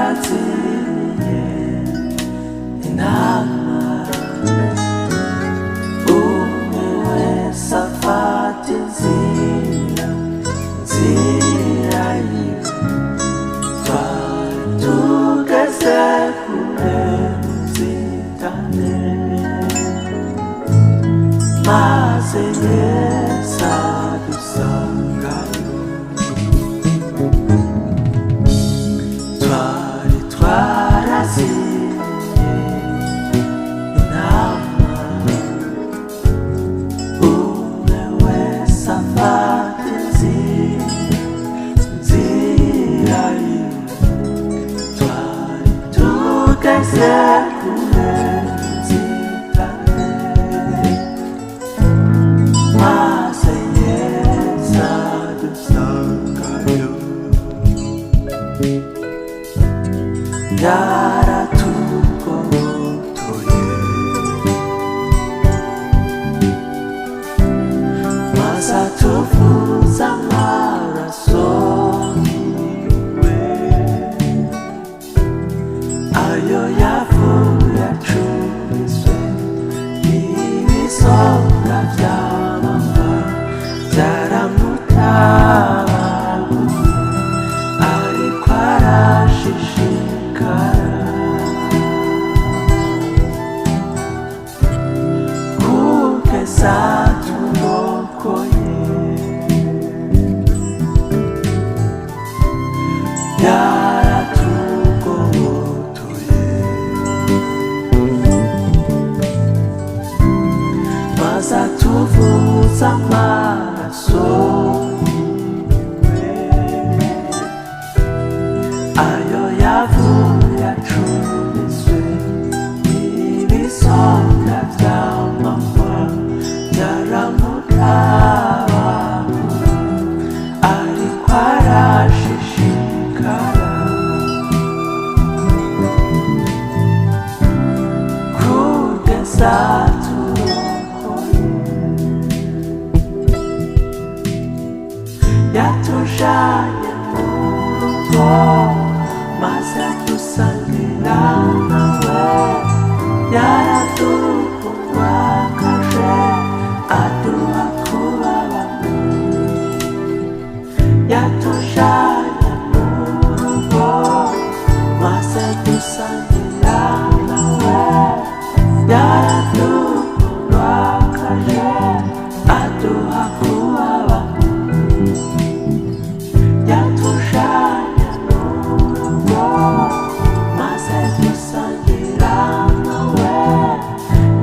twarazimiye inama, umwe wese afata inzira yiwe, twari tugeze kure mu nzitane, maze Yesu adusangayo. Twari twarazimiye inama, umwe wese afata inzira yiwe, twari tugeze kure mu nzitane, maze Yesu adusangayo. Yaratugobotoye, maze atuvuza amaraso yiwe, ayo yavuye acumiswe ibisonga by'amahwa byaramutabaguye, ariko arashishikara kugeza turokoye. Yaratugobotoye, maze atuvuza amaraso yiwe, ayo yavuye acumiswe ibisonga by'amahwa byaramutabaguye, ariko arashishikara kugeza turokoye. Yatujanye mu rugo, maze dusangira nawe, yaradukundwakaje aduha kubabamo. Yatujanye mu rugo, maze dusangira nawe, yaradukundwakaje aduha kubabamo. Yatujanye mu rugo, maze dusangira nawe,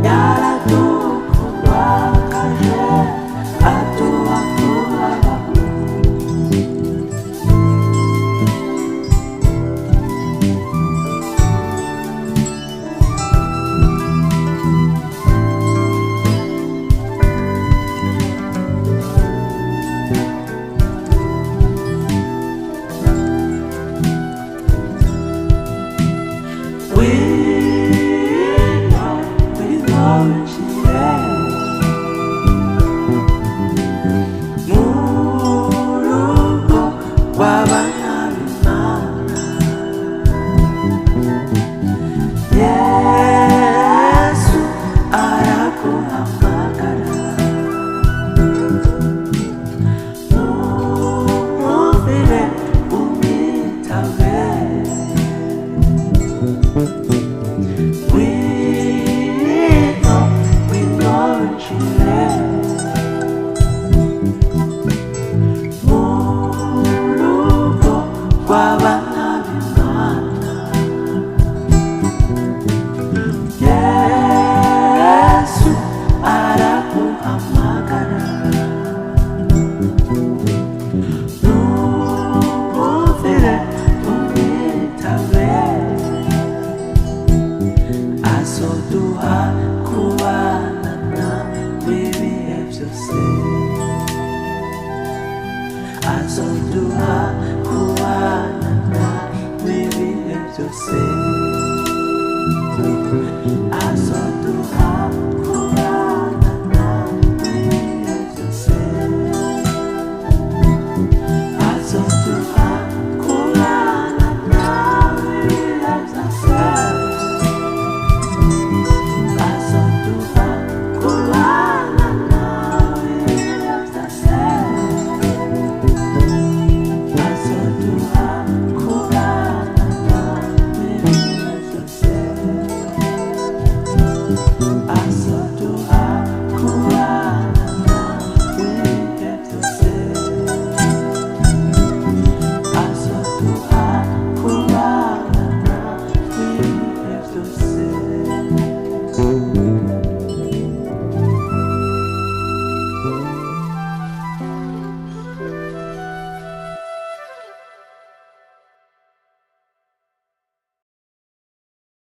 yaradukundwakaje aduha kubabamo. We know mu rugo rw'abana b'Imana, Yesu araguhamagara, umwumvire umwitabe. Mu rugo rw'abana b'Imana, Yesu araguhamagara, numvire umwitabe, azoduha kubana nawe ibihe byose, azoduha kubana nawe ibihe byose